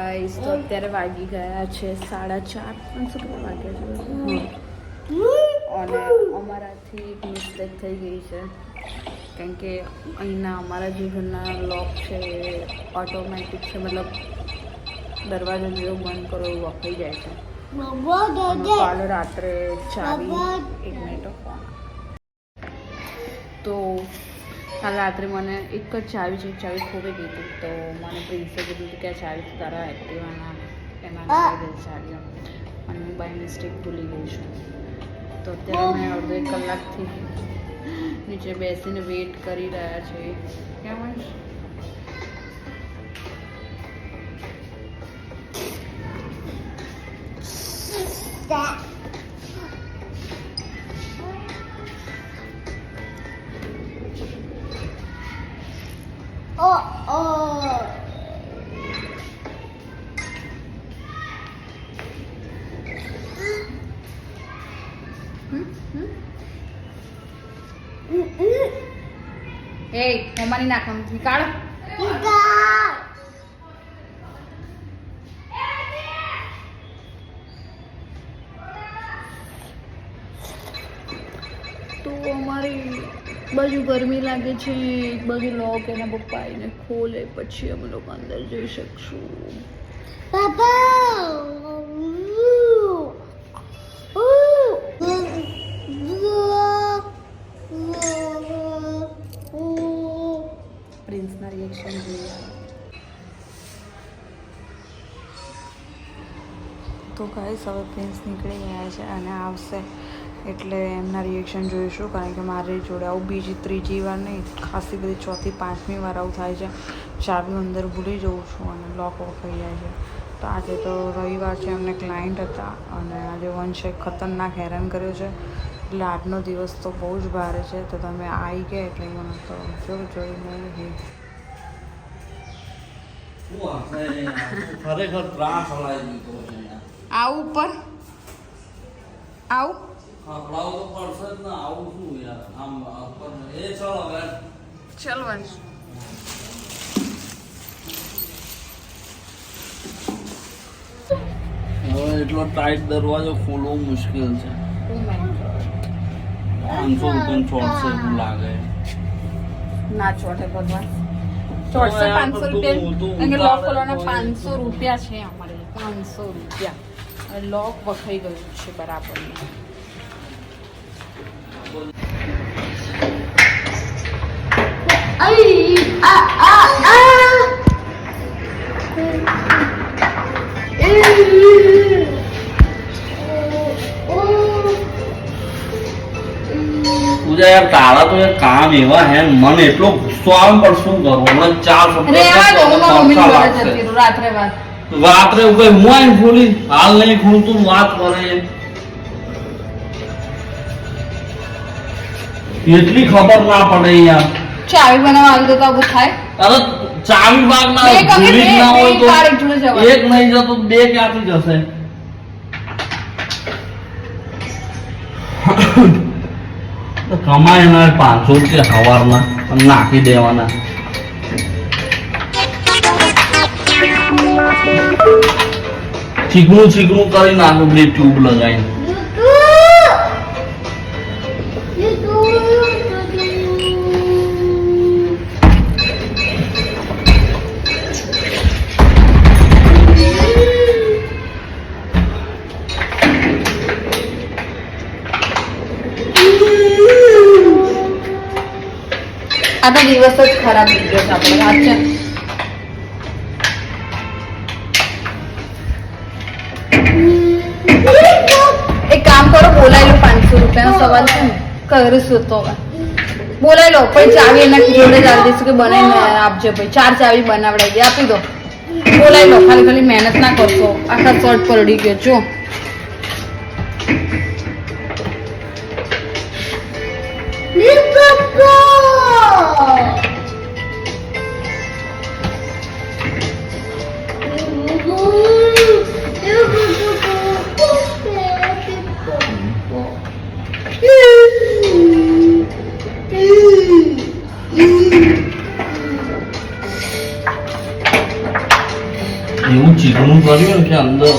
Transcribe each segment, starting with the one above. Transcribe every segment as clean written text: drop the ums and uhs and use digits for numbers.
Guys તો અત્યારે વાગી ગયા છે 4:30 શું કેટલા વાગ્યા છે અને અમારાથી એક મિસ્ટેક થઈ ગઈ છે કારણ કે અહીંના અમારા જે ઘરના લોક છે એ ઓટોમેટિક છે મતલબ દરવાજો જેવો બંધ કરો એવું વખાઈ જાય છે કાલે રાત્રે ચાવી 1 મિનિટ તો કાલે રાત્રે મને એક જ ચાવી છે ચાવી ખોવાઈ ગઈ હતી તો મને પ્રિન્સે કીધું હતું કે આ ચાવી તારા એક્ટિવાના એમાં નાખી દે ચાવી અને હું બાય મિસ્ટેક ભૂલી ગઈ છું તો અત્યારે અમે અડધો 1 કલાકથી નીચે બેસીને વેઇટ કરી રહ્યા છે કેમ એ મમ્માની નાખવાનું નીકાળ તો અમારી બાજુ ગરમી લાગે છે એક બાજુ લોક એના પપ્પા આવીને ખોલે પછી અમે લોકો અંદર જઈ શકશું પ્રિન્સના રિએક્શન જોઈએ તો ગાઈસ હવે પ્રિન્સ નીકળી ગયા છે અને આવશે એટલે એમના રિએક્શન જોઈશું કારણ કે મારી જોડે આવું બીજી ત્રીજી વાર નહીં ખાસી બધી ચોથી પાંચમી વાર આવું થાય છે ચાવી અંદર ભૂલી જઉં છું અને લોક વખાઈ જાય છે તો આજે તો રવિવાર છે એમને ક્લાયન્ટ હતા અને આજે વંશે ખતરનાક હેરાન કર્યો છે એટલે આજનો દિવસ તો બહુ જ ભારે છે તો તમે આવી ગયા એટલે મને તો જોઈને ખરેખર ત્રાસ હલાવી દીધો છે આવું ઉપર આવું હલાવ તો પડશે જ ને આવું શું યાર આમ ઉપર એ ચલો હવે ચલ વંશ હવે એટલો ટાઈટ દરવાજો ખોલવો મુશ્કેલ છે 500 રૂપિયા ચોટશે એવું લાગે ના ચોટે ભગવાન ચોટશે 500 રૂપિયા અને લોક ખોલવાના 500 રૂપિયા છે અમારે 500 રૂપિયા અને લોક વખાઈ ગયું છે બરાબર પૂજા યાર તારા તો યાર કામ એવા હે મને એટલો ગુસ્સો આવે પણ શું કરું હમણાં 4 રાત્રે રાત્રે હું કઈ હું આવીને ખોલી હાલ નહીં ખોલું તું વાત કરે એટલી ખબર ના પડે યાર ચાવી બનાવવા આવી તો આવું થાય અરે ચાવી ભાગ ના ભૂલી જ ના હોય તો એક નહીં જતો બે ક્યાંથી જશે કમાય ના 500 રૂપિયા હવારના નાખી દેવાના ચીકણું કરી નાખું બે ટ્યુબ લગાવીને આ તો દિવસ જ ખરાબ નીકળ્યો છે આપણો વાત છે એક કામ કરો બોલાવી લો 500 રૂપિયાનો સવાલ છે ને કરીશું તો બોલાવી લો પછી ચાવી એના જોડે જ આવી દઈશું કે બનાવીને આપજો ભાઈ 4 ચાવી બનાવડાવી દે આપી દો બોલાવી લો ખાલી મહેનત ના કરશો આખા શર્ટ પલડી ગયો જો એવું ચીકણું જૂનું કર્યું ને કે અંદર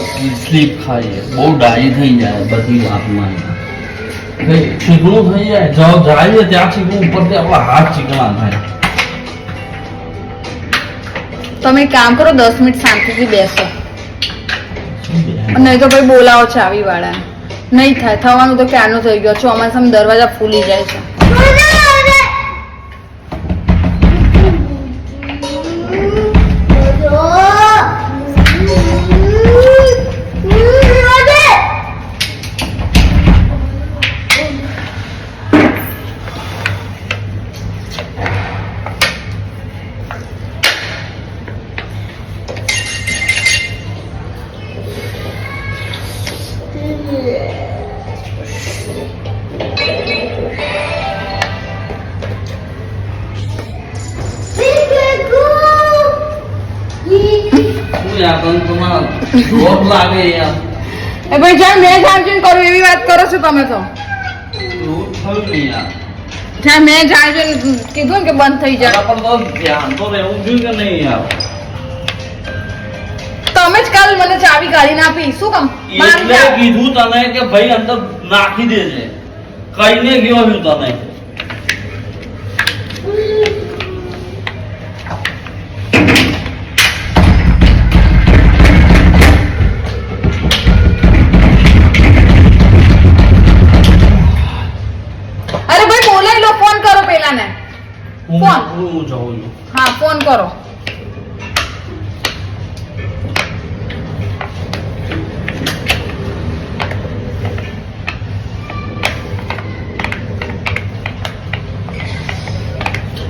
સ્લીપ ખાઈએ બહુ ડાઈ થઈ જાય બધી વાતમાં કઈ ચીકણું થઈ જાય જાય ત્યાં ચીકણું ઉપરથી આપણા હાથ ચીકણા થાય. તમે એક કામ કરો 10 મિનિટ શાંતિથી બેસો નહીં તો ભાઈ બોલાવો ચાવી વાળા નહીં થાય થવાનું તો ક્યારનું થઈ ગયો ચોમાસામાં દરવાજા ફૂલી જાય છે. એ ભાઈ જ્યાં મેં ચાર્જિંગ કરું એવી વાત કરો છો તમે તો જ્યાં મેં ચાર્જિંગ કીધું ને કે બંધ થઈ જાય તમે જ કાલ મને ચાવી કાઢીને આપી શું કામ કીધું તને કે ભાઈ અંદર નાખી દેજે કઈને ગયો છું તને ફોન હું જાઉં છું. હા ફોન કરો.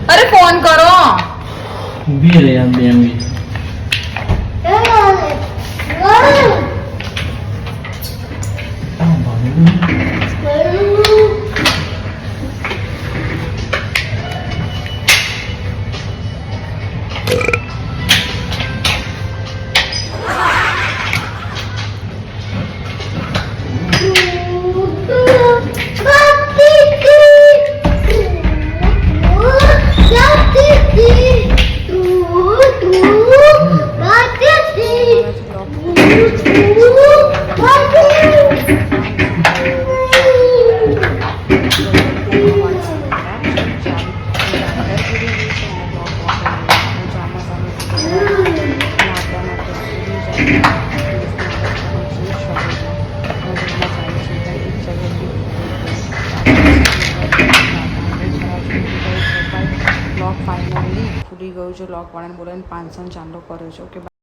અરે ફોન કરો. ઊભી રહે યાર 2 મિનિટ. લોક ફાઇનલી ખુલી ગયું છે. લોક વાળાને બોલાવીને 500 ચાંદો કર્યો છે. ઓકે.